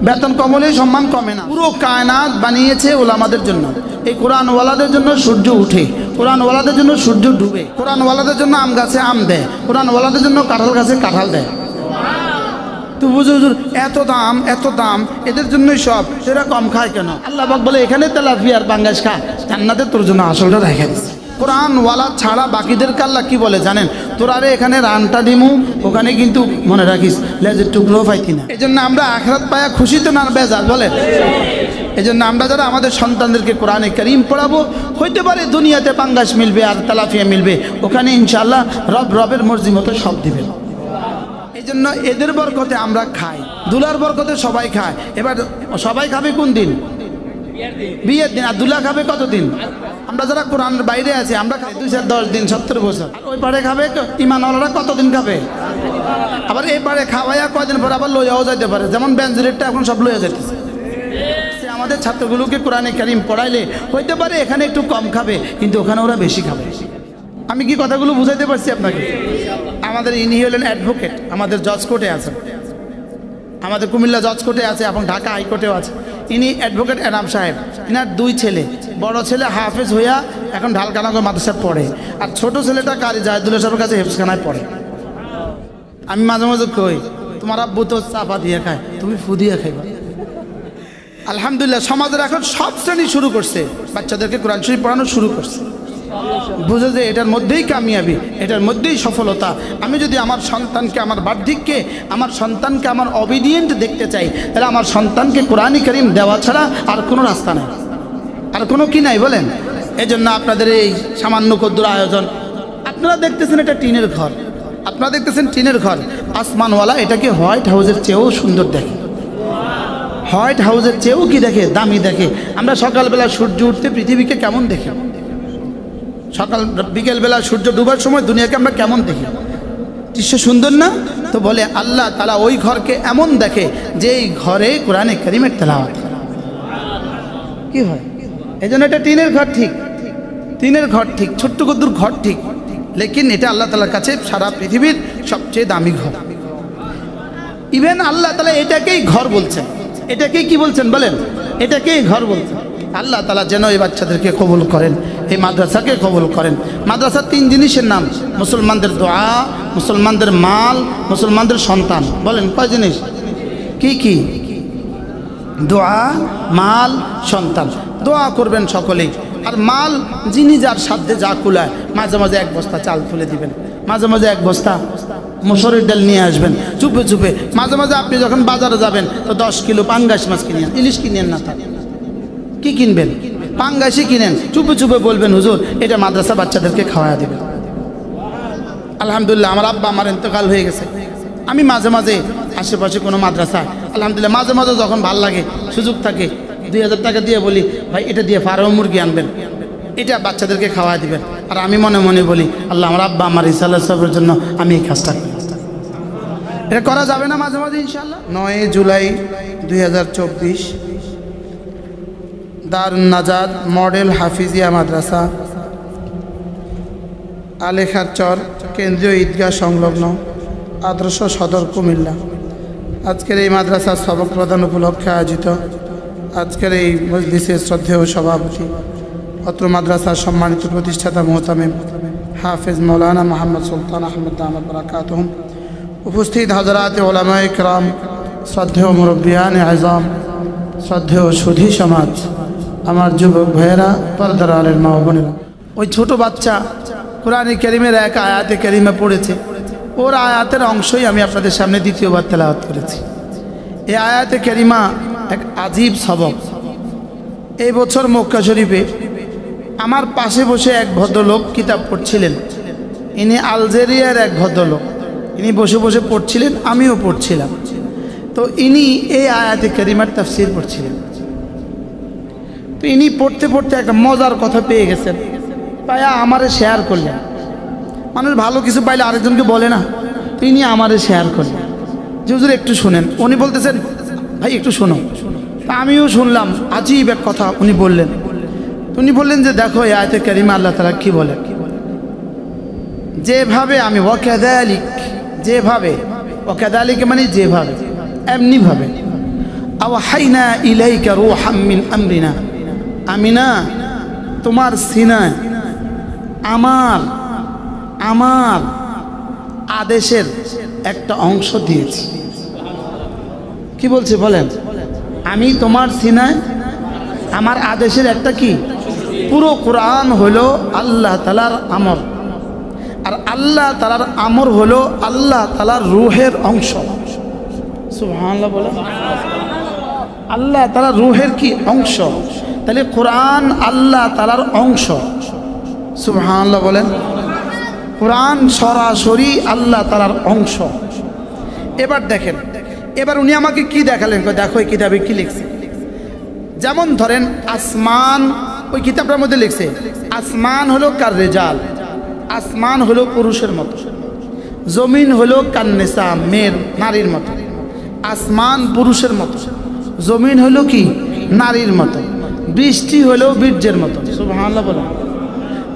বেতন কম হলে সম্মান কমে না। পুরো কায়নাত বানিয়েছে ওলামাদের জন্য। এই কোরআনওয়ালাদের জন্য সূর্য উঠে, কোরআনওয়ালাদের জন্য সূর্য ডুবে, কোরআনওয়ালাদের জন্য আম গাছে আম দেয়, কোরআনওয়ালাদের জন্য কাঁঠাল গাছে কাঁঠাল দেয়। তো বুঝো হুজুর এত দাম এত দাম, এদের জন্যই সব, এরা কম খায় কেন? আল্লাহ পাক বলে এখানে তেলাপিয়ার পাঙ্গাস খা, জান্নাতে তোর জন্য আসলটা রেখে দিচ্ছে। কোরআনওয়ালা ছাড়া বাকিদেরকে আল্লাহ কি বলে জানেন? তোরা রে এখানে রানটা দিমু, ওখানে কিন্তু মনে রাখিস লেজের টুকরো পাইতি না। এই জন্য আমরা আখিরাত পায়া খুশি তো না বেজার বলেন? এই জন্য আমরা যারা আমাদের সন্তানদেরকে কোরআনে কারীম পড়াবো, হইতে পারে দুনিয়াতে পাঙ্গাস মিলবে আর তেলাপিয়া মিলবে, ওখানে ইনশাআল্লাহ রবের মর্জি মতো সব দিবেন। এই জন্য এদের বরকতে আমরা খাই, দুলার বরকতে সবাই খায়। এবার সবাই খাবে কোন দিন? বিয়ের দিন। আর দুলা খাবে কতদিন? আমরা যারা কোরআনের বাইরে আছি আমরা খাই 2-10 দিন, 70 বছর। ওই পারে খাবে ইমানওয়ালারা কতদিন খাবে? আবার এই পারে খাওয়াইয়া কয়দিন পর আবার লইয়াও যাইতে পারে, যেমন বেঞ্জুরেটটা এখন সব লইয়া যাইতেছে। আমাদের ছাত্রগুলোকে কোরআনে কারীম পড়াইলে হইতে পারে এখানে একটু কম খাবে, কিন্তু ওখানে ওরা বেশি খাবে। আমি কি কথাগুলো বুঝাইতে পারছি আপনাকে? আমাদের ইনি হলেন অ্যাডভোকেট, আমাদের জজ কোর্টে আছেন, আমাদের কুমিল্লা জজ কোর্টে আছে এবং ঢাকা হাইকোর্টেও আছে। ইনি অ্যাডভোকেট এনাম সাহেব। ইনার 2 ছেলে, বড় ছেলে হাফেজ হইয়া এখন ঢালকানগর মাদ্রাসায় পড়ে, আর ছোট ছেলেটা কারি জাহিদুল্লাহ সাহেবের কাছে হেফজখানায় পড়ে। আমি মাঝে মাঝে কই, তোমার আব্বু তো চাপা দিয়ে খায়, তুমি ফু দিয়ে খাইবা। আলহামদুলিল্লাহ সমাজের এখন সব শ্রেণী শুরু করছে, বাচ্চাদেরকে কোরআন শরীফ পড়ানো শুরু করছে। বুঝে যে এটার মধ্যেই কামিয়াবি, এটার মধ্যেই সফলতা। আমি যদি আমার সন্তানকে, আমার বার্ধক্যে আমার সন্তানকে আমার অবিডিয়েন্ট দেখতে চাই, তাহলে আমার সন্তানকে কোরআনে কারীম দেওয়া ছাড়া আর কোনো রাস্তা নাই, আর কোনো কি নাই বলেন? এই জন্য আপনাদের এই সামান্য কদ্দুর আয়োজন। আপনারা দেখতেছেন এটা টিনের ঘর, আপনারা দেখতেছেন টিনের ঘর, আসমানওয়ালা এটাকে হোয়াইট হাউসের চেয়েও সুন্দর দেখে, হোয়াইট হাউসের চেয়েও কি দেখে? দামি দেখে। আমরা সকালবেলা সূর্য উঠতে পৃথিবীকে কেমন দেখি, সকাল বিকেলবেলা সূর্য ডুবার সময় দুনিয়াকে আমরা কেমন দেখি? দৃশ্য সুন্দর না? তো বলে আল্লাহ তাআলা ওই ঘরকে এমন দেখে যে এই ঘরে কোরআনে কারীমের তেলাওয়াত কি হয়। এই জন্য এটা টিনের ঘর, ঠিক টিনের ঘর ঠিক, ছোট্ট কদ্দুর ঘর ঠিক, লেকিন এটা আল্লাহ তাআলার কাছে সারা পৃথিবীর সবচেয়ে দামি ঘর। ইভেন আল্লাহ তাআলা এটাকেই ঘর বলছেন, এটাকেই কি বলছেন বলেন? এটাকেই ঘর বলছেন। আল্লাহ তাআলা যেন এই বাচ্চাদেরকে কবুল করেন, এই মাদ্রাসাকে কবুল করেন। মাদ্রাসার 3 জিনিসের নাম: মুসলমানদের দোয়া, মুসলমানদের মাল, মুসলমানদের সন্তান। বলেন কয় জিনিস? কি কি? দোয়া, মাল, সন্তান। দোয়া করবেন সকলেই, আর মাল যিনি যার সাধ্যে যা কুলায়, মাঝে মাঝে 1 বস্তা চাল তুলে দিবেন, মাঝে মাঝে 1 বস্তা মসুরের ডাল নিয়ে আসবেন চুপে চুপে। মাঝে মাঝে আপনি যখন বাজারে যাবেন তো 10 কিলো পাঙ্গাস মাছ কিনে আন, ইলিশ কিনেন না, তার কি কিনবেন? পাঙ্গাসই কিনেন, চুপে চুপে বলবেন হুজুর এটা মাদ্রাসা বাচ্চাদেরকে খাওয়া দেবেন। আলহামদুলিল্লাহ আমার আব্বা আমার ইন্তেকাল হয়ে গেছে, আমি মাঝে মাঝে আশেপাশে কোনো মাদ্রাসা, আলহামদুলিল্লাহ মাঝে মাঝে যখন ভাল লাগে সুযোগ থাকে 2000 টাকা দিয়ে বলি ভাই এটা দিয়ে ফার্ম মুরগি আনবেন, এটা বাচ্চাদেরকে খাওয়া দিবেন। আর আমি মনে মনে বলি আল্লাহ আমার আব্বা আমার ইসাল্লাহ সাহেবের জন্য আমি এই কাজটা করি। এটা করা যাবে না মাঝে মাঝে ইনশাআল্লাহ? 9 জুলাই 2024 দারুন নাজাত মডেল হাফিজিয়া মাদ্রাসা, আলেখার চর, কেন্দ্রীয় ঈদগাহ সংলগ্ন, আদর্শ সদর, কুমিল্লা। আজকের এই মাদ্রাসার সবক প্রদান উপলক্ষে আয়োজিত আজকের এই মজলিসের শ্রদ্ধেয় সভাপতি, অত্র মাদ্রাসার সম্মানিত প্রতিষ্ঠাতা মোহতামিম হাফেজ মৌলানা মোহাম্মদ সুলতান আহমদ দামাত বারাকাতুহুম, উপস্থিত হযরাতে উলামায়ে কেরাম, শ্রদ্ধেয় মুরব্বিয়ানে আযম, শ্রদ্ধেয় সুধী সমাজ, আমার যুবক ভাইয়েরা, পর্দার আলের মা ও বোনেরা। ওই ছোট বাচ্চা কোরআনে কারীমের 1 আয়াতে কারীমা পড়েছে, ওর আয়াতের অংশই আমি আপনাদের সামনে দ্বিতীয়বার তেলাওয়াত করেছি। এই আয়াতে কারীমা এক আজীব সবক। এই বছর মক্কা শরীফে আমার পাশে বসে এক ভদ্রলোক কিতাব পড়ছিলেন। ইনি আলজেরিয়ার এক ভদ্রলোক, ইনি বসে বসে পড়ছিলেন, আমিও পড়ছিলাম। তো ইনি এই আয়াতে কারীমার তাফসীর পড়ছিলেন। তো ইনি পড়তে পড়তে একটা মজার কথা পেয়ে গেছেন, পায়া আমারে শেয়ার করলেন। মানুষ ভালো কিছু পাইলে আরেকজনকে বলে না, তো ইনি আমারে শেয়ার করলেন যে হুজুর একটু শুনেন। উনি বলতেছেন ভাই একটু শোনো। তা আমিও শুনলাম, আজীব এক কথা উনি বললেন। উনি বললেন যে দেখো এই আয়াতে কারীমা আল্লাহ তাআলা কি বলে, যেভাবে আমি ওয়াকাযালিক, যেভাবে, ওয়াকাযালিক মানে যেভাবে, এমনিভাবে, আওহাইনা ইলাইকা রূহাম মিন আমরিনা, আমি না তোমার সিনায় আমার আমার আদেশের একটা অংশ দিয়েছি। কি বলছে বলেন? আমি তোমার সিনায় আমার আদেশের একটা কি? পুরো কোরআন হলো আল্লাহ তাআলার আমর, আর আল্লাহ তাআলার আমর হলো আল্লাহ তাআলার রূহের অংশ। সুবহানাল্লাহ বলেন। আল্লাহ তাআলার রূহের কি অংশ? তাহলে কোরআন আল্লাহ তাআলার অংশ। সুবহানাল্লাহ বলেন। কোরআন সরাসরি আল্লাহ তাআলার অংশ। এবার দেখেন, এবার উনি আমাকে কি দেখালেন? দেখো এই কিতাবে কি লিখছে। যেমন ধরেন আসমান, ওই কিতাবটার মধ্যে লিখছে আসমান হলো কার রেজাল, আসমান হলো পুরুষের মতো, জমিন হলো কান্নেসা মেয়ের নারীর মতো, আসমান পুরুষের মতো, জমিন হলো কি নারীর মতো, বৃষ্টি হলো বীর্যের মতো। সুবহানাল্লাহ বলো।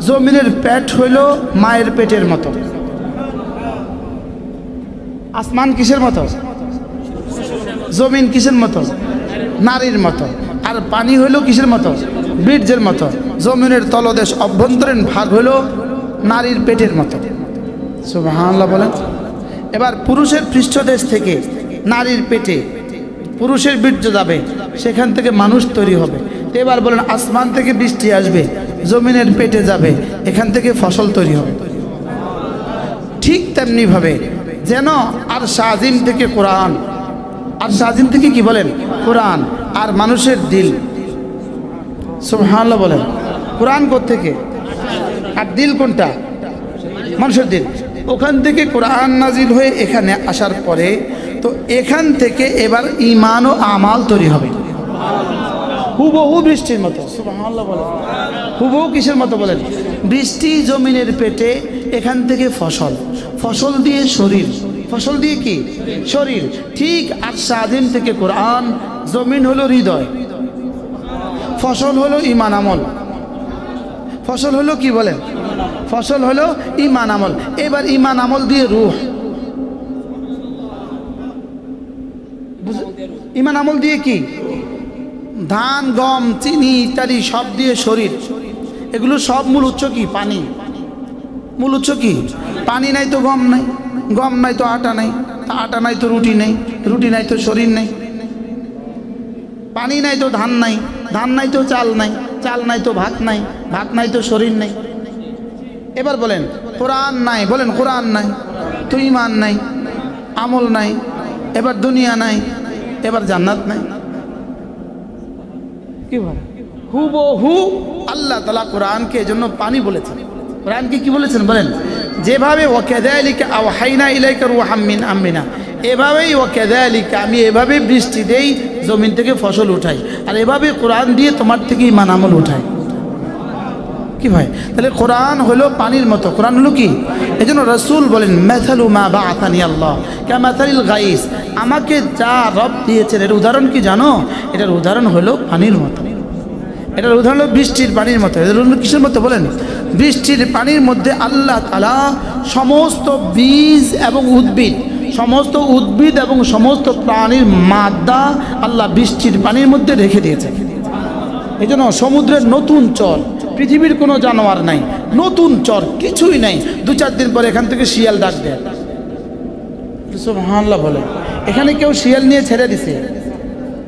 জমিনের পেট হলো মায়ের পেটের মতো। আসমান কিসের মতো? জমিন কিসের মতো? নারীর মতো। আর পানি হলো কিসের মতো? বীর্যের মতো। জমিনের তলদেশ অভ্যন্তরীণ ভাগ হলো নারীর পেটের মতো। সুবহানাল্লাহ বলেন। এবার পুরুষের পৃষ্ঠদেশ থেকে নারীর পেটে পুরুষের বীর্য যাবে, সেখান থেকে মানুষ তৈরি হবে। এবার বলেন আসমান থেকে বৃষ্টি আসবে, জমিনের পেটে যাবে, এখান থেকে ফসল তৈরি হবে। ঠিক তেমনিভাবে যেন আর শাহিম থেকে কোরআন, আর শাহিম থেকে কি বলেন? কোরআন। আর মানুষের দিল। সুবহানাল্লাহ বলেন। কোরআন কোত্থেকে? আর দিল কোনটা? মানুষের দিল। ওখান থেকে কোরআন নাজিল হয়ে এখানে আসার পরে তো এখান থেকে এবার ঈমান ও আমাল তৈরি হবে হুবহু বৃষ্টির মতো। সুবহানাল্লাহ বলেন। হুবহু কিসের মতো বলেন? বৃষ্টি জমিনের পেটে, এখান থেকে ফসল, ফসল দিয়ে শরীর, ফসল দিয়ে কি? শরীর। ঠিক আর শাহিম থেকে কোরআন, জমিন হলো হৃদয়, ফসল হলো ঈমান আমল, ফসল হলো কি বলেন? ফসল হলো ঈমান আমল। এবার ঈমান আমল দিয়ে রূহ, ঈমান আমল দিয়ে কি? ধান, গম, চিনি ইত্যাদি সব দিয়ে শরীর। এগুলো সব মূল উৎস কি? পানি। মূল উৎস কি? পানি নাই তো গম নাই, গম নাই তো আটা নাই, আটা নাই তো রুটি নেই, রুটি নাই তো শরীর নেই। পানি নাই তো ধান নাই, ধান নাই তো চাল নাই, চাল নাই তো ভাত নাই, ভাত নাই তো শরীর নেই। এবার বলেন কোরআন নাই, বলেন কোরআন নাই তো ঈমান নাই, আমল নাই, এবার দুনিয়া নাই, এবার জান্নাত নাই। কি বলে? হুবহু আল্লাহ তাআলা কোরআনকে এজন্য পানি বলেছেন। কোরআনকে কি বলেছেন বলেন? যেভাবে ওয়াকাযালিকা আওহাইনা ইলাইকা রূহাম মিন আমরিনা, এভাবেই ওয়াকাযালিকা আমি এভাবে বৃষ্টি দেই, জমিন থেকে ফসল উঠাই, আর এভাবে কোরআন দিয়ে তোমার থেকে ঈমান আমল উঠাই। কি ভাই? তাহলে কোরআন হলো পানির মতো। কোরআন হলো কি? এজন্য রাসূল বলেন মাসালু মা বাআসানি আল্লাহ কামাসালিল গাইস, আমাকে যা রব দিয়েছেন এর উদাহরণ কি জানো? এটার উদাহরণ হলো পানির মতো। এটার উদাহরণ হলো বৃষ্টির পানির মতো। এটার উদাহরণ কিসের মতো বলেন? বৃষ্টির পানির মধ্যে আল্লাহ তাআলা সমস্ত বীজ এবং উদ্ভিদ, সমস্ত উদ্ভিদ এবং সমস্ত প্রাণীর মাদ্দা আল্লাহ বৃষ্টির পানির মধ্যে রেখে দিয়েছেন। এই জন্য সমুদ্রের নতুন চর, পৃথিবীর কোনো জানোয়ার নাই, নতুন চর, কিছুই নাই। 2-4 দিন পরে এখান থেকে শিয়াল ডাক দেয়। সুবহানাল্লাহ বলে। এখানে কেউ শিয়াল নিয়ে ছেড়ে দিছে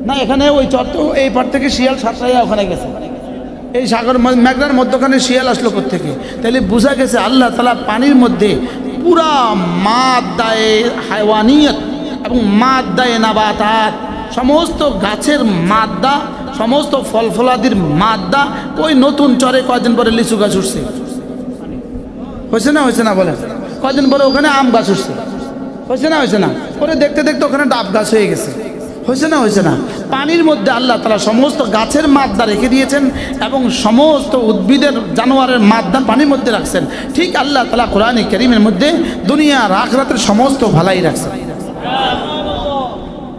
না, এখানে ওই চর তো এই পার থেকে শিয়াল সাতটাইয়া ওখানে গেছে। এই সাগর মেঘনার মধ্যখানে শিয়াল আসলো কোত্থেকে? তাহলে বোঝা গেছে আল্লাহ তাআলা পানির মধ্যে পুরা মাদ্দায়ে হায়ওয়ানিয়ত এবং মাদ্দায়ে নাবাতাত, সমস্ত গাছের মাদ্দা, সমস্ত ফল ফলাদির মাদ্দা ওই নতুন চরে কয়দিন পরে লিচু গাছ উঠছে। হয়েছে না? হয়েছে না বলেন? কয়দিন পরে ওখানে আম গাছ উঠছে। হয়েছে না? হয়েছে না? পরে দেখতে দেখতে ওখানে ডাব গাছ হয়ে গেছে। হয়েছে না? হয়েছে না? পানির মধ্যে আল্লাহ তাআলা সমস্ত গাছের মাদ্দা রেখে দিয়েছেন এবং সমস্ত উদ্ভিদের, জানোয়ারের মাদ্দা পানির মধ্যে রাখছেন। ঠিক আল্লাহ তাআলা কোরআনে কারীমের মধ্যে দুনিয়ার আখিরাতের সমস্ত ভালাই রাখছেন।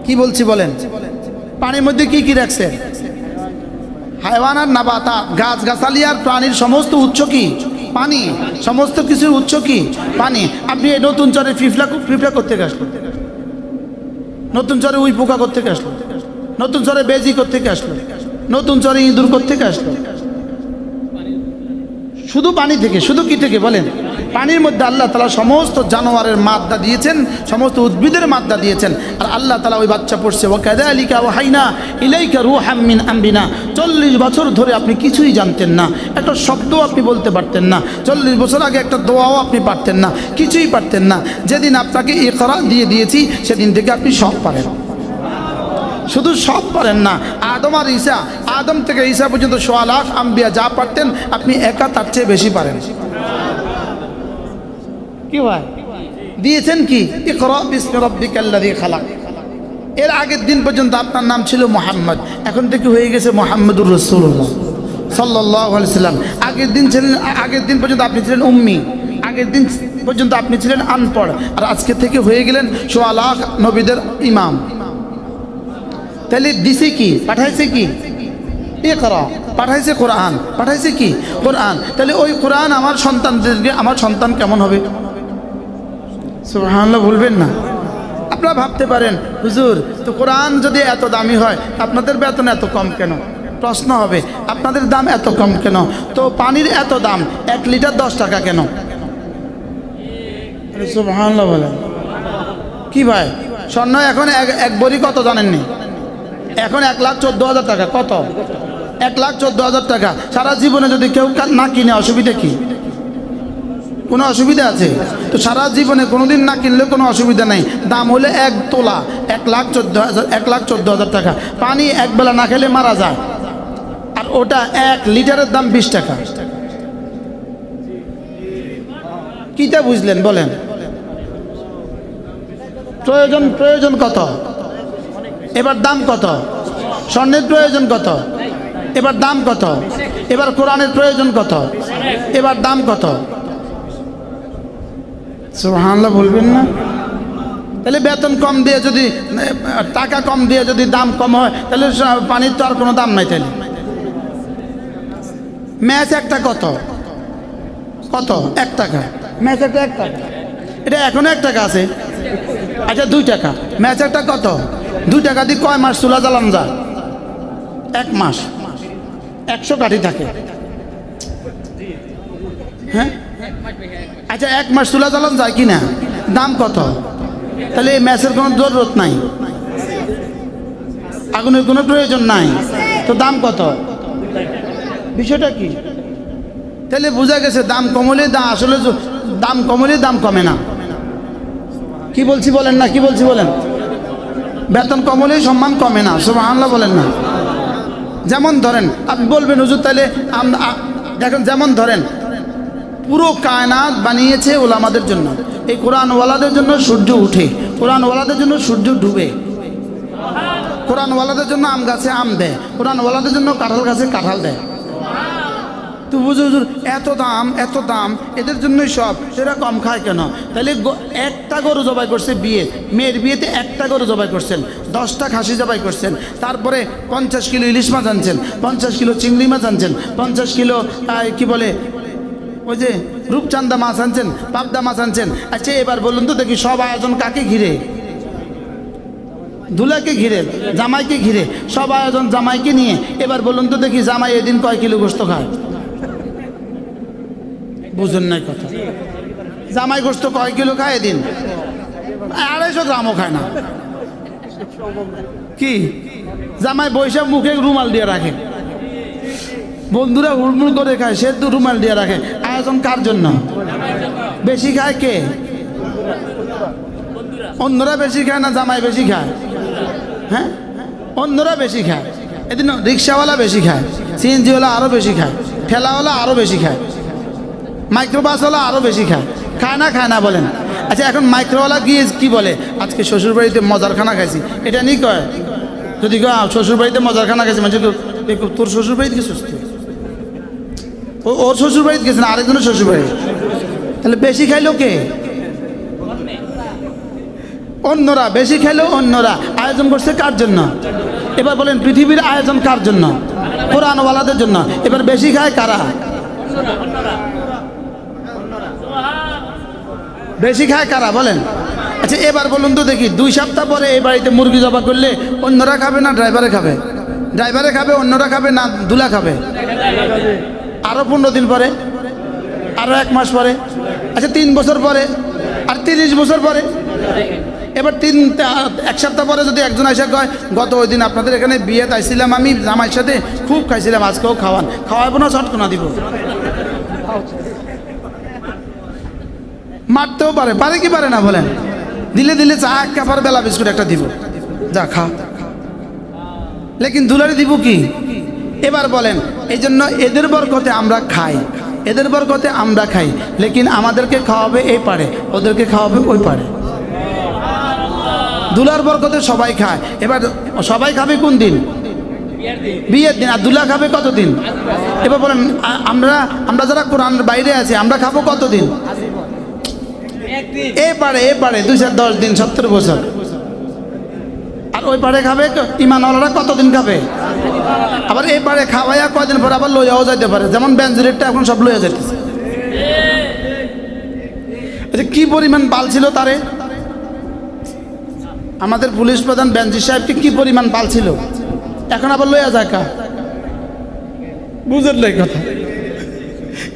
কি বলছি বলেন? পানির মধ্যে কি কি রাখছেন? হায়ওয়ান আর নাবাতা, গাছ গাছালি আর প্রাণীর সমস্ত উৎস কি? পানি। সমস্ত কিছুর উৎস কি? পানি। আপনি এই নতুন চরে পিঁপড়া করতে আসলো, নতুন চরে উই পোকা করতে আসলো, নতুন চরে বেজি কোত্থেকে আসলো? নতুন চরে ইঁদুর কোত্থেকে আসলো? শুধু পানি থেকে। শুধু কি থেকে বলেন? পানির মধ্যে আল্লাহ তাআলা সমস্ত জানোয়ারের মাদ্দা দিয়েছেন, সমস্ত উদ্ভিদের মাদ্দা দিয়েছেন। আর আল্লাহ তাআলা ওই বাচ্চা পড়ছে ওয়া কাযালিকা ওয়াহাইনা ইলাইকা রূহাম মিন আমরিনা। 40 বছর ধরে আপনি কিছুই জানতেন না, একটা শব্দও আপনি বলতে পারতেন না। 40 বছর আগে একটা দোয়াও আপনি পারতেন না, কিছুই পারতেন না। যেদিন আপনাকে ইকরা দিয়ে দিয়েছি সেদিন থেকে আপনি সব পারেন। শুধু সব পারেন না, আদম আর ঈসা, আদম থেকে ঈসা পর্যন্ত 1.25 লাখ আম্বিয়া যা পারতেন আপনি একা তার চেয়ে বেশি পারেন। কি ভাই দিয়েছেন কি? ইকরা বিসমি রাব্বিকাল্লাযী খালাক। এর আগের দিন পর্যন্ত আপনার নাম ছিল মুহাম্মদ, এখন থেকে হয়ে গেছে মুহাম্মদুর রাসূলুল্লাহ সাল্লাল্লাহু আলাইহি সাল্লাম। আগের দিন পর্যন্ত আপনি ছিলেন উম্মি, আগের দিন পর্যন্ত আপনি ছিলেন আনপড়, আর আজকে থেকে হয়ে গেলেন 1.25 লাখ নবীদের ইমাম। তাহলে দিছে কি? পাঠাইছে কি? ইকরা। পাঠাইছে কোরআন। পাঠাইছে কি? কোরআন। তাহলে ওই কোরআন আমার সন্তানদেরকে, আমার সন্তান কেমন হবে? সুবহানাল্লাহ বলবেন না? আপনারা ভাবতে পারেন হুজুর তো কোরআন যদি এত দামি হয় আপনাদের বেতন এত কম কেন? প্রশ্ন হবে আপনাদের দাম এত কম কেন? তো পানির এত দাম, 1 লিটার 10 টাকা কেন? সুবহানাল্লাহ বলেন। কি ভাই স্বর্ণ এখন এক ভরি কত জানেননি? এখন 1,14,000 টাকা। কত? 1,14,000 টাকা। সারা জীবনে যদি কেউ না কিনে অসুবিধা কি? কোনো অসুবিধা আছে? তো সারা জীবনে কোনোদিন না কিনলে কোনো অসুবিধা নেই। দাম হলে 1 তোলা, 1,14,000 টাকা। পানি একবেলা না খেলে মারা যায়, আর ওটা 1 লিটারের দাম 20 টাকা। কিটা বুঝলেন বলেন? প্রয়োজন কত? এবার দাম কত? স্বর্ণের প্রয়োজন কত? এবার দাম কত? এবার কোরআনের প্রয়োজন কত? এবার দাম কত? সুবহানাল্লাহ বলবেন না? তাহলে বেতন কম দিয়ে যদি, টাকা কম দিয়ে যদি দাম কম হয় তাহলে পানির তো আর কোনো দাম নাই। তাহলে ম্যাচ একটা কত? 1 টাকা। ম্যাচ একটা 1 টাকা। এটা এখনো 1 টাকা আছে। আচ্ছা 2 টাকা। ম্যাচ একটা কত? 2 টাকা দিয়ে কয় মাস চুলা জ্বালানো যায়? 1 মাস। 100 কাঠি থাকে। হ্যাঁ আচ্ছা 1 মাস চুলা জ্বালানো যায় কিনা? দাম কত? তাহলে এই ম্যাচের কোনো জরুরত নাই, আগুনের কোনো প্রয়োজন নাই, তো দাম কত? বিষয়টা কি? তাহলে বোঝা গেছে দাম কমলে আসলে দাম কমলে দাম কমে না। কি বলছি বলেন না? কি বলছি বলেন? বেতন কমলে সম্মান কমে না। সুবহানাল্লাহ বলেন না? যেমন ধরেন আপনি বলবেন হুজুর তাহলে দেখেন, যেমন ধরেন পুরো কায়নাত বানিয়েছে ওলামাদের জন্য। এই কোরআনওয়ালাদের জন্য সূর্য উঠে, কোরআনওয়ালাদের জন্য সূর্য ডুবে, কোরআনওয়ালাদের জন্য আম গাছে আম দেয়, কোরআনওয়ালাদের জন্য কাঁঠাল গাছে কাঁঠাল দেয়। তো হুজুর এত দাম, এত দাম, এদের জন্যই সব, সেটা কম খায় কেন? তাহলে একটা গরু জবাই করছে বিয়ে, মেয়ের বিয়েতে একটা গরু জবাই করছেন, 10টা খাসি জবাই করছেন, তারপরে 50 কিলো ইলিশ মাছ আনছেন, 50 কিলো চিংড়ি মাছ আনছেন, 50 কিলো কি বলে ওই যে রূপচান্দা মাছ আনছেন, পাবদা মাছ আনছেন। আচ্ছা এবার বলুন তো দেখি সব আয়োজন কাকে ঘিরে? দুলাকে ঘিরে, জামাইকে ঘিরে, সব আয়োজন জামাইকে নিয়ে। এবার বলুন তো দেখি জামাই এদিন কয় কিলো গোস্ত খায়? বুঝুন নাই কথা? জামাই গোস্ত কয় কিলো খায় এদিন? 250 গ্রামও খায় না। কি জামাই বৈশাখ মুখে রুমাল দিয়ে রাখে, বন্ধুরা হুড়মুড় করে খায়, সে তো রুমাল দিয়ে রাখে। আয়োজন কার জন্য? বেশি খায় কে? অন্যরা বেশি খায় না জামাই বেশি খায়? হ্যাঁ অন্যরা বেশি খায়। এদিন রিক্সাওয়ালা বেশি খায়, সিএনজিওয়ালা আরও বেশি খায়, ঠেলাওয়ালা আরও বেশি খায়, মাইক্রোবাসওয়ালা আরও বেশি খায়। খায় না? খায় না বলেন? আচ্ছা এখন মাইক্রোওয়ালা গিয়ে কি বলে? আজকে শ্বশুরবাড়িতে মজার খানা খাইছি, এটা নিয়ে কয়? যদি শ্বশুরবাড়িতে মজার খানা খাইছি, মানে তোর শ্বশুরবাড়িতে গেছিস, ওর শ্বশুরবাড়িতে গেছে না আরেকজনের শ্বশুরবাড়ি। তাহলে বেশি খাইলো কে? অন্যরা বেশি খাইলো। অন্যরা আয়োজন করছে কার জন্য? এবার বলেন পৃথিবীর আয়োজন কার জন্য? কোরআনওয়ালাদের জন্য। এবার বেশি খায় কারা? বেশি খায় কারা বলেন? আচ্ছা এবার বলুন তো দেখি 2 সপ্তাহ পরে এই বাড়িতে মুরগি জবাই করলে অন্যরা খাবে না ড্রাইভারে খাবে? ড্রাইভারে খাবে, অন্যরা খাবে না দুলা খাবে? আরো 15 দিন পরে, আরো 1 মাস পরে, আচ্ছা 3 বছর পরে, আর 30 বছর পরে। এবার 1 সপ্তাহ পরে যদি একজন এসে কয় গত ওই দিন আপনাদের এখানে বিয়েতে আইছিলাম আমি জামাইয়ের সাথে, খুব খাইছিলাম, আজকেও খাওয়াবো না, চটকনা দিব। মারতেও পারে, পারে কি পারে না বলেন? দিলে চা 1 কাপ আর বেলা বিস্কুট একটা দিব, যা খা। লেকিন দুলারে দিব কি? এবার বলেন, এই জন্য এদের বরকতে আমরা খাই, এদের বরকতে আমরা খাই, লেকিন আমাদেরকে খাওয়াবে এই পারে, ওদেরকে খাওয়াবে ওই পারে। দুলার বরকতে সবাই খায়। এবার সবাই খাবে কোন দিন? বিয়ের দিন। আর দুলা খাবে কতদিন? এবার বলেন, আমরা যারা কোরআনের বাইরে আছি আমরা খাবো কতদিন? এ পারে 2 4 10 দিন, 70 বছর। আর ওই পারে খাবে ইমানওয়ালারা কতদিন খাবে? আবার এই পারে খাওয়াইয়া কয়দিন পরে আবার লইয়াও যাইতে পারে, যেমন বেঞ্জিরেরটা এখন সব লইয়া যাইতেছে। কি পরিমাণ বাল ছিল তারে, আমাদের পুলিশ প্রধান বেঞ্জির সাহেবকে কি পরিমাণ বাল ছিল, এখন আবার লইয়া যায় কা? বুঝেন নাই কথা?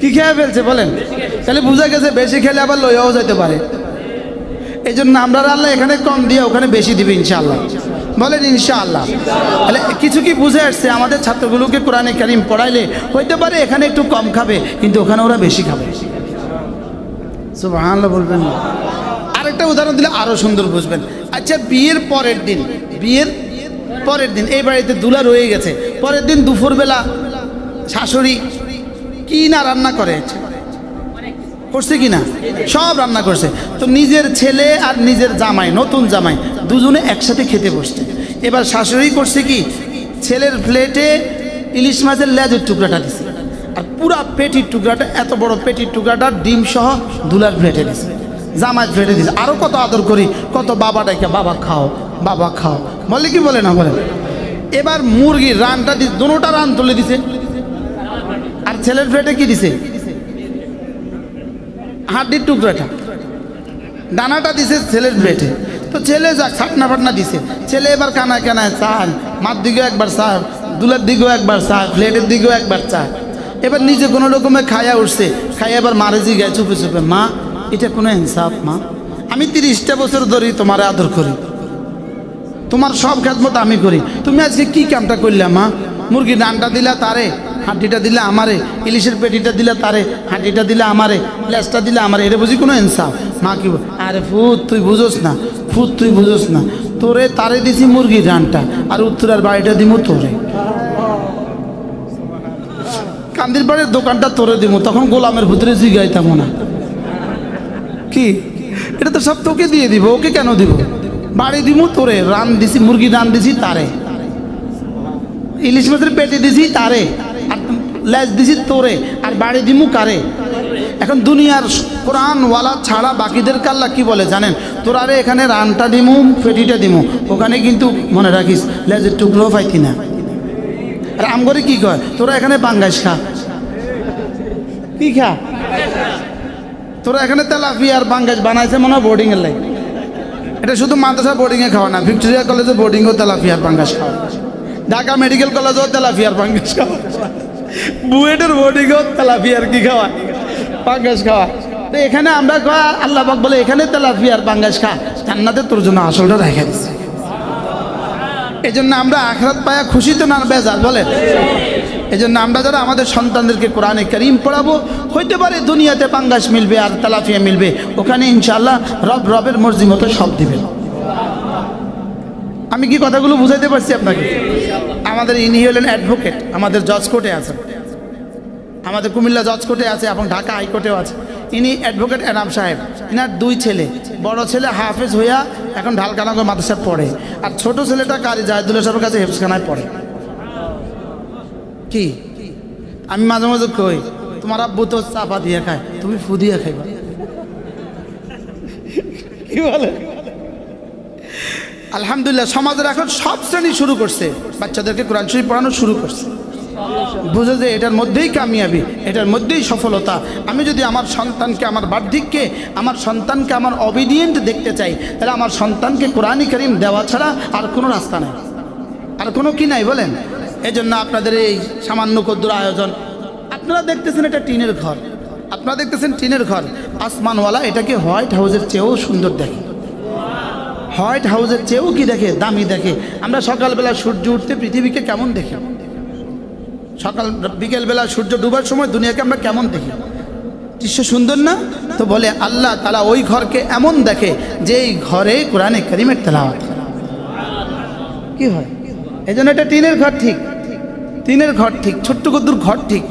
কি খেয়ে ফেলছে বলেন? তাহলে বুঝা গেছে বেশি খেলে আবার লইয়াও যাইতে পারে। এই জন্য আমরা আল্লাহ এখানে কম দিয়ে ওখানে বেশি দিবে ইনশাআল্লাহ। বলেন ইনশাআল্লাহ। তাহলে কিছু কি বুঝে আসছে? আমাদের ছাত্রগুলোকে কোরআনে কারিম পড়াইলে হইতে পারে এখানে একটু কম খাবে, কিন্তু ওখানে ওরা বেশি খাবে। সুবহানাল্লাহ বলবেন না? আরেকটা উদাহরণ দিলে আরো সুন্দর বুঝবেন। আচ্ছা বিয়ের পরের দিন এই বাড়িতে দুলা রয়ে গেছে, পরের দিন দুপুরবেলা শাশুড়ি কি না রান্না করছে কি না? সব রান্না করছে। তো নিজের ছেলে আর নিজের জামাই, নতুন জামাই, দুজনে একসাথে খেতে বসছে। এবার শাশুড়ি করছে কি, ছেলের প্লেটে ইলিশ মাছের লেজের টুকরাটা দিছে, আর পুরা পেটির টুকরাটা, এত বড় পেটির টুকরাটা ডিম সহ দুলার প্লেটে দিছে, জামাই প্লেটে দিছে। আরো কত আদর করি, কত বাবা ডাকে, বাবা খাও, বাবা খাও, বলে কি বলে না বলে? এবার মুরগির রানটা দিছে, দুটোটা রান তুলে দিছে, আর ছেলের প্লেটে কি দিছে? হাড্ডির টুকরাটা, দানাটা দিছে ছেলের প্লেটে। তো ছেলে যাক ছাটনা ফাটনা দিছে, ছেলে এবার কানায় কানায় চান, মার দিকেও একবার চা, দুলার দিকেও একবার চা, প্লেটের দিকেও একবার চা। এবার নিজে কোনো রকমে খাইয়া উঠছে, খাইয়া এবার মারে জিগায় চুপে চুপে, মা এটা কোনো ইনসাফ? মা আমি 30টা বছর ধরে তোমার আদর করি, তোমার সব খেদমত আমি করি, তুমি আজকে কি কামটা করলে? মা মুরগির ডানটা দিলা তারে, হাড্ডিটা দিলে আমারে, ইলিশের পেটিটা দিলে তারে, হাড্ডিটা দিলে আমারে, লেজটা দিলে আমারে, এটা বুঝি কোনো ইনসাফ? মা কি? আরে ফুত তুই বুঝোস না, তোরে তারে দিছি মুরগির ডানটা, আর উত্তরার বাড়িটা দিমু তোরে, কান্দির বাড়ির দোকানটা তোরে দিমু, তখন গোলামের ভিতরে জিগাইতাম না কি? এটা তো সব তোকে দিয়ে দিব, ওকে কেন দিব? বাড়ি দিমু তোরে, রান দিছি, মুরগি রান দিছি তারে, ইলিশ মাছের পেটে দিছি তারে, আর লেজ দিছি তোরে, আর বাড়ি দিমু কারে? এখন দুনিয়ার কোরআনওয়ালা ছাড়া বাকিদের কাল্লা কি বলে জানেন? তোরারে এখানে রানটা দিমু, পেটিটা দিমু, ওখানে কিন্তু মনে রাখিস লেজের টুকরো পাইতি না। আর আমগরে কি কয়? তোরা এখানে পাঙ্গাস খা, কি খা? তোরা এখানে তেলাপিয়া আর পাঙ্গাস বানাইছে মনে হয় বোর্ডিং এর লাগে। এটা শুধু মাদ্রাসা বোর্ডিংয়ে খাওয়া না, ভিক্টোরিয়া কলেজে বোর্ডিংও তেলাপিয়া আর পাঙ্গাস খাওয়া, ঢাকা মেডিকেল কলেজেও তেলাপিয়ার পাঙ্গাস খাওয়া, বুয়েটের বোর্ডিংও তেলাপিয়ার কি খাওয়া? পাঙ্গাস খাওয়া। তো এখানে আমরা আল্লাহ পাক বলে এখানে তেলাপিয়ার পাঙ্গাস খা, জান্নাতে তোর জন্য আসলটা রেখে দিচ্ছে। এই জন্য আমরা আখিরাত পায়া খুশি তো না বেজার বলেন? এই জন্য আমরা যারা আমাদের সন্তানদেরকে কোরআনে কারীম পড়াবো, হইতে পারে দুনিয়াতে পাঙ্গাস মিলবে আর তেলাপিয়া মিলবে, ওখানে ইনশাআল্লাহ রবের মর্জি মতো সব দিবেন। আমি কি কথাগুলো বুঝাইতে পারছি আপনাকে? আমাদের ইনি হলেন অ্যাডভোকেট, আমাদের জজ কোর্টে আছেন, আমাদের কুমিল্লা জজ কোর্টে আছে এবং ঢাকা হাইকোর্টেও আছে। ইনি অ্যাডভোকেট এনাম সাহেব। ইনার 2 ছেলে, বড় ছেলে হাফেজ হইয়া এখন ঢালকানগর মাদ্রাসায় পড়ে, আর ছোট ছেলেটা কারি জাহিদুল্লাহ সাহেবের কাছে হেফজখানায় পড়ে। কি আমি মাঝে মাঝে কই, তোমার আব্বু তো চাপা দিয়ে খায়, তুমি ফু দিয়ে খাইবা, কি বলে? আলহামদুলিল্লাহ সমাজের এখন সব শ্রেণী শুরু করছে, বাচ্চাদেরকে কোরআন শরীফ পড়ানো শুরু করছে। বুঝে যে এটার মধ্যেই কামিয়াবি, এটার মধ্যেই সফলতা। আমি যদি আমার সন্তানকে, আমার বার্ধক্যে আমার সন্তানকে আমার অবিডিয়েন্ট দেখতে চাই, তাহলে আমার সন্তানকে কোরআন কারীম দেওয়া ছাড়া আর কোনো রাস্তা নাই, আর কোনো কি নাই বলেন। এই জন্য আপনাদের এই সামান্য কদ্দুর আয়োজন। আপনারা দেখতেছেন এটা টিনের ঘর, আপনারা দেখতেছেন টিনের ঘর, আসমানওয়ালা এটাকে হোয়াইট হাউসের চেয়েও সুন্দর দেখে, হোয়াইট হাউসের চেয়েও কি দেখে, দামি দেখে। আমরা সকালবেলা সূর্য উঠতে পৃথিবীকে কেমন দেখি, সকাল বিকেলবেলা সূর্য ডুবার সময় দুনিয়াকে আমরা কেমন দেখি, দৃশ্য সুন্দর না? তো বলে আল্লাহ তাআলা ওই ঘরকে এমন দেখে যে এই ঘরে কোরআনে কারীমের তেলাওয়াত কি হয়। এই জন্য এটা টিনের ঘর ঠিক, টিনের ঘর ঠিক, ছোট্ট কদ্দুর ঘর ঠিক,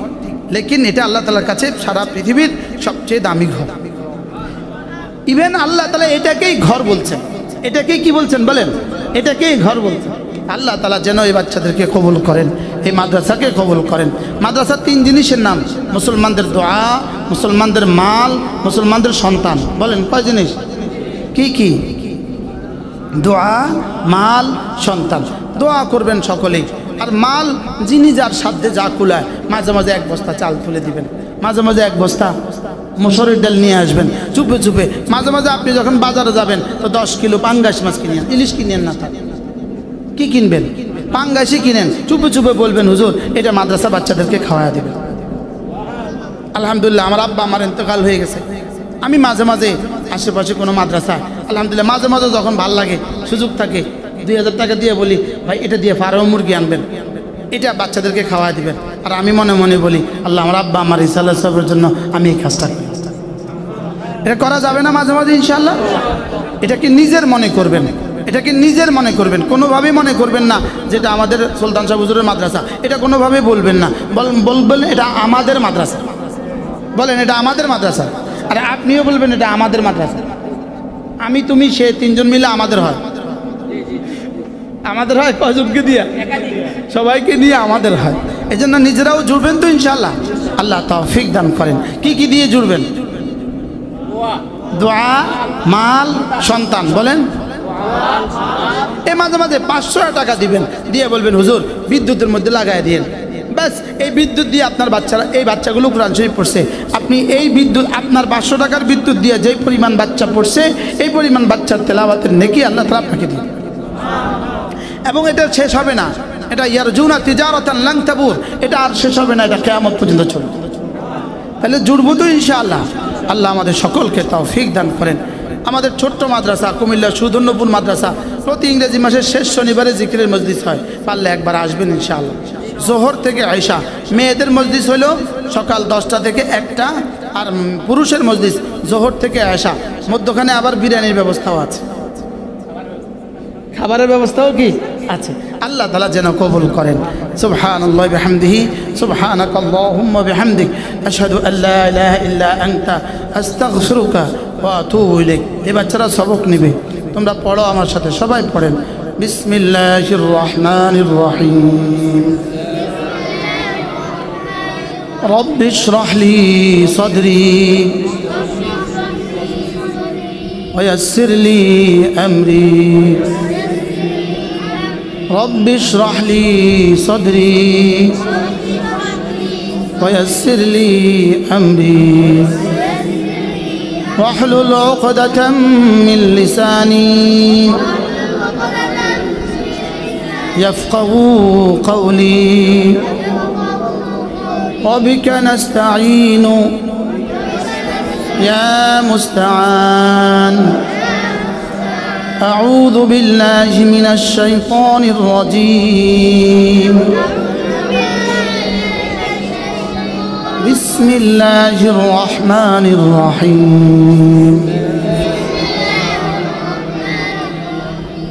লেকিন এটা আল্লাহ তাআলার কাছে সারা পৃথিবীর সবচেয়ে দামি ঘর। ইভেন আল্লাহ তাআলা এটাকেই ঘর বলছেন, এটাকেই কি বলছেন বলেন, এটাকেই ঘর বলছেন। আল্লাহ তাআলা যেন এই বাচ্চাদেরকে কবুল করেন, এই মাদ্রাসাকে কবুল করেন। মাদ্রাসার তিন জিনিসের নাম, মুসলমানদের দোয়া, মুসলমানদের মাল, মুসলমানদের সন্তান। বলেন কয় জিনিস? কি কি? দোয়া, মাল, সন্তান। দোয়া করবেন সকলেই, আর মাল যিনি যার সাধ্যে যা কুলায়, মাঝে মাঝে এক বস্তা চাল তুলে দিবেন, মাঝে মাঝে এক বস্তা মসুরের ডাল নিয়ে আসবেন চুপে চুপে। মাঝে মাঝে আপনি যখন বাজারে যাবেন তো 10 কিলো পাঙ্গাস মাছ কিনেন, ইলিশ কিনেন না, থাকে কি কিনবেন? পাঙ্গাসই কিনেন, চুপে চুপে বলবেন হুজুর এটা মাদ্রাসা বাচ্চাদেরকে খাওয়া দেবেন। আলহামদুলিল্লাহ আমার আব্বা আমার ইন্তেকাল হয়ে গেছে, আমি মাঝে মাঝে আশেপাশে কোনো মাদ্রাসা, আলহামদুলিল্লাহ মাঝে মাঝে যখন ভাল লাগে সুযোগ থাকে 2000 টাকা দিয়ে বলি ভাই এটা দিয়ে ফার্ম মুরগি আনবেন, এটা বাচ্চাদেরকে খাওয়া দিবেন। আর আমি মনে মনে বলি আল্লাহ আমার আব্বা আমার ইসাল্লাহ সাহেবের জন্য আমি এই কাজটা করি। এটা করা যাবে না মাঝে মাঝে ইনশাআল্লাহ? এটাকে নিজের মনে করবেন, এটাকে নিজের মনে করবেন, কোনোভাবেই মনে করবেন না যেটা আমাদের সুলতান শাহ হুজুরের মাদ্রাসা, এটা কোনোভাবেই বলবেন না, বলবেন এটা আমাদের মাদ্রাসা। বলেন এটা আমাদের মাদ্রাসা, আর আপনিও বলবেন এটা আমাদের মাদ্রাসা। আমি তুমি সে তিনজন মিলে আমাদের হয়, আমাদের হয় কয়জনকে দিয়ে? সবাইকে নিয়ে আমাদের হয়। এই জন্য নিজেরাও জুড়বেন তো ইনশাআল্লাহ, আল্লাহ তৌফিক দান করেন। কি কি দিয়ে জুড়বেন? দোয়া, মাল, সন্তান। বলেন এ মাঝে মাঝে 500 টাকা দিবেন, দিয়ে বলবেন হুজুর বিদ্যুতের মধ্যে লাগাই দিয়েন, ব্যাস এই বিদ্যুৎ দিয়ে আপনার বাচ্চারা, এই বাচ্চাগুলো কোরআন শরীফ পড়ছে, আপনি এই বিদ্যুৎ আপনার 500 টাকার বিদ্যুৎ দিয়ে যেই পরিমাণ বাচ্চা পড়ছে এই পরিমাণ বাচ্চার তেলাওয়াতের নেকি আল্লাহ তাআলা আপনাকে দিন। এবং এটা শেষ হবে না, এটা ইয়ারজুনা তিজারাতান লান তাবুর, এটা আর শেষ হবে না, এটা কিয়ামত পর্যন্ত চলবে। তাহলে জুড়বো তো ইনশাআল্লাহ। আল্লাহ আমাদের সকলকে তৌফিক দান করেন। আমাদের ছোট্ট মাদ্রাসা কুমিল্লা সুধন্যপুর মাদ্রাসা প্রতি ইংরেজি মাসের শেষ শনিবারে জিকিরের মজলিস হয়, পারলে একবার আসবেন ইনশাআল্লাহ। জোহর থেকে আয়শা, মেয়েদের মজলিস হলো সকাল 10টা থেকে 1টা, আর পুরুষের মজলিস জোহর থেকে আয়শা। মধ্যখানে আবার বিরিয়ানির ব্যবস্থাও আছে, খাবারের ব্যবস্থাও কি আছে। আল্লাহ তাআলা যেন কবুল করেন। সুবহানাল্লাহি ওয়া বিহামদিহি, সুবহানাকাল্লাহুম্মা বিহামদিক, আশহাদু আল্লা ইলাহা ইল্লা আনতা, আস্তাগফিরুকা ওয়া আতুবু ইলাইক। এই বাচ্চারা সবক নেবে, তোমরা পড়ো আমার সাথে, সবাই পড়েন। বিসমিল্লাহির রহমানির রহিম। রব্বি ইশরাহ লি সাদরি ওয়া ইয়াসসির লি আমরি। رب اشرح لي صدري ويسر لي أمري واحلل عقدة من لساني يفقهوا قولي وبك نستعين يا مستعان أعوذ بالله من الشيطان الرجيم بسم الله الرحمن الرحيم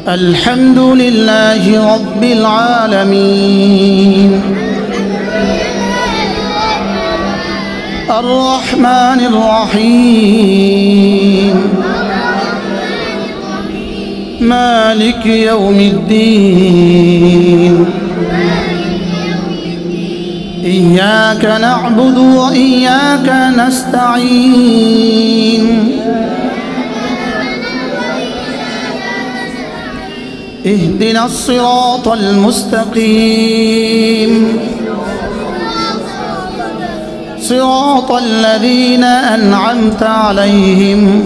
الحمد لله رب العالمين الرحمن الرحيم مالك يوم الدين إياك نعبد وإياك نستعين اهدنا الصراط المستقيم صراط الذين أنعمت عليهم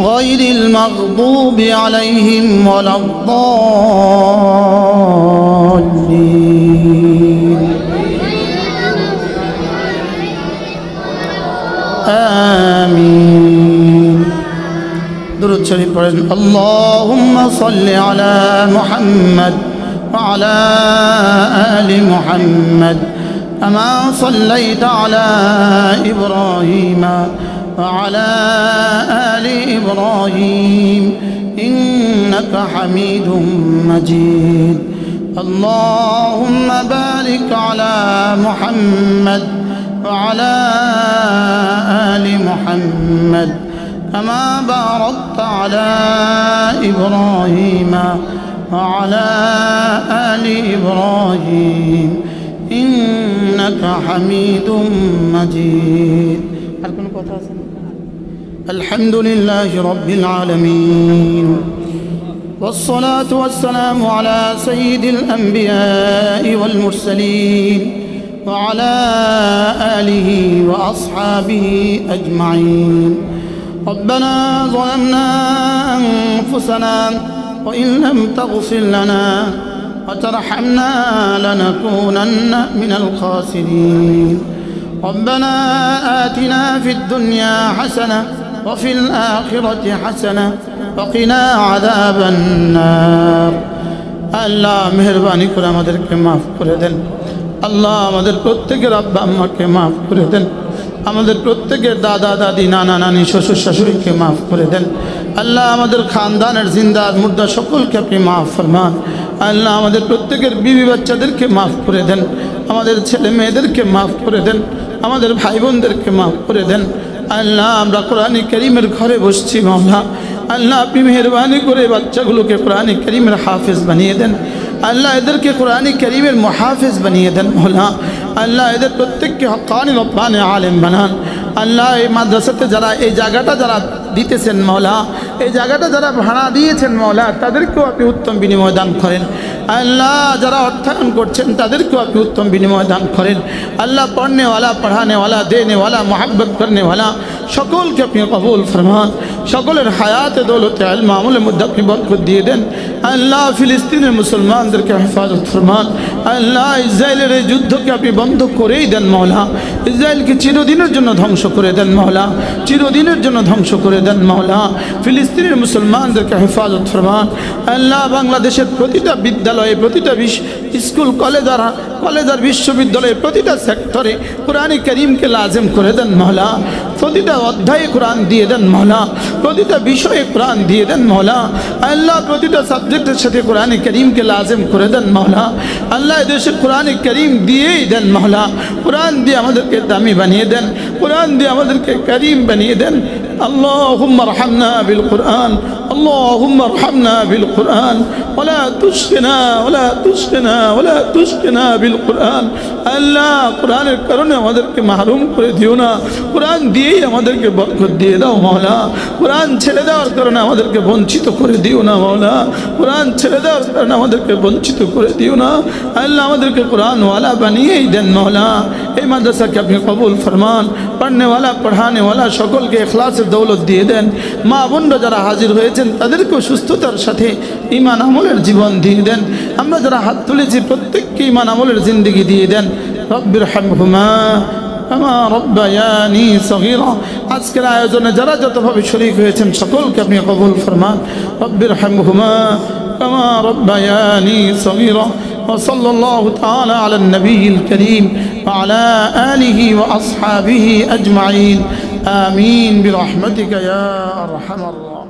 غير المغضوب عليهم ولا الضالين آمين درود شريف পড়েন اللهم صل على محمد وعلى آل محمد كما صليت على إبراهيم وعلى آل إبراهيم إنك حميد مجيد اللهم بارك على محمد وعلى آل محمد كما باركت على إبراهيم وعلى آل إبراهيم إنك حميد مجيد الحمد لله رب العالمين والصلاة والسلام على سيد الأنبياء والمرسلين وعلى آله وأصحابه أجمعين ربنا ظلمنا أنفسنا وإن لم تغفر لنا وترحمنا لنكونن من الخاسرين ربنا آتنا في الدنيا حسنة وفي الآخرة حسنة وقنا عذاب النار আল্লাহ মেহেরবানি করে আমাদেরকে মাফ করে দেন আল্লাহ আমাদের প্রত্যেকের আব্বা আম্মাকে মাফ করে দেন আমাদের প্রত্যেকের দাদা দাদি নানা নানি শ্বশুর শাশুড়িকে মাফ করে দেন আল্লাহ আমাদের খানদানের জিন্দা মুর্দা সকলকে আপনি মাফ ফরমান আল্লাহ আমাদের প্রত্যেকের বিবি বাচ্চাদেরকে মাফ করে দেন আমাদের ছেলে মেয়েদেরকে মাফ করে দেন আমাদের ভাই বোনদেরকে মাফ করে দেন আল্লাহ আমরা কোরআনে কারীমের ঘরে বসছি মাওলা আল্লাহ আপনি মেহেরবানি করে বাচ্চাগুলোকে কোরআনে কারীমের হাফেজ বানিয়ে দেন আল্লাহ এদেরকে কোরআনে কারীমের মুহাফিজ বানিয়ে দেন মাওলা আল্লাহ এদের প্রত্যেককে হক্কানি রব্বানি আলেম বানান আল্লাহ এই মাদ্রাসাতে যারা এই জায়গাটা যারা দিতেছেন মাওলা এই জায়গাটা যারা ভাড়া দিয়েছেন মাওলা তাদেরকেও আপনি উত্তম বিনিময় দান করেন আল্লাহ যারা অর্থায়ন করছেন তাদেরকেও আপনি উত্তম বিনিময় দান করেন আল্লাহ পড়নেওয়ালা পড়ানেওয়ালা দেনেওয়ালা মোহাব্বত করনেওয়ালা সকলকে আপনি কবুল ফরমান সকলের হায়াতে দৌলতে ইলম আমলের মধ্যে আপনি বরকত দিয়ে দেন আল্লাহ ফিলিস্তিনের মুসলমানদেরকে হেফাজত ফরমান আল্লাহ ইসরায়েলের এই যুদ্ধকে আপনি বন্ধ করেই দেন মাওলা ইসরায়েলকে চিরদিনের জন্য ধ্বংস করে দেন মাওলা চিরদিনের জন্য ধ্বংস করে দেন মাওলা ফিলিস্তিনের মুসলমানদেরকে হেফাজত ফরমান আল্লাহ বাংলাদেশের প্রতিটা বিদ্যালয়ে প্রতিটা স্কুল কলেজ আর বিশ্ববিদ্যালয়ে প্রতিটা সেক্টরে কোরআনে কারীমকে লাজিম করে দেন মাওলা প্রতিটা অধ্যায়ে কোরআন দিয়ে দেন মাওলা প্রতিটা বিষয়ে কোরআন দিয়ে দেন মাওলা আল্লাহ প্রতিটা সাবজেক্টের সাথে কোরআনে কারীমকে লাজিম করে দেন মাওলা আল্লাহ এদেশে কোরআনে কারীম দিয়েই দেন মাওলা কোরআন দিয়ে আমাদেরকে দামি বানিয়ে দেন কোরআন দিয়ে আমাদেরকে কারীম বানিয়ে দেন اللهم ارحمنا بالقرآن اللهم ارحمنا بالقرآن ولا تشقنا بالقرآن আল্লাহ কোরআনের কারণে আমাদেরকে মাহরুম করে দিও না কোরআন দিয়েই আমাদেরকে বরকত দিয়ে দাও মাওলা কোরআন ছেড়ে দেওয়ার কারণে আমাদেরকে বঞ্চিত করে দিও না মাওলা কোরআন ছেড়ে দেওয়ার কারণে আমাদেরকে বঞ্চিত করে দিও না আল্লাহ আমাদেরকে কোরআনওয়ালা বানিয়েই দেন মাওলা এই মাদ্রাসাকে আপনি কবুল ফরমান পড়নেওয়ালা পড়ানেওয়ালা সকলকে ইখলাসের দৌলত দিয়ে দেন মা বোনরা যারা হাজির হয়েছেন তাদেরকেও সুস্থতার সাথে ঈমান আমলের জীবন দিয়ে দেন আমরা যারা হাত তুলেছি প্রত্যেককে ঈমান আমলের জিন্দেগি দিয়ে দেন রব্বিরহামহুমা কামা রব্বায়ানি সগীরা আজকের আয়োজনে যারা যতভাবে শরীক হয়েছেন সকলকে আপনি কবুল ফরমান রব্বিরহামহুমা কামা রব্বায়ানি সগীরা وصلى الله تعالى على النبي الكريم وعلى آله وأصحابه أجمعين آمين برحمتك يا أرحم الراحمين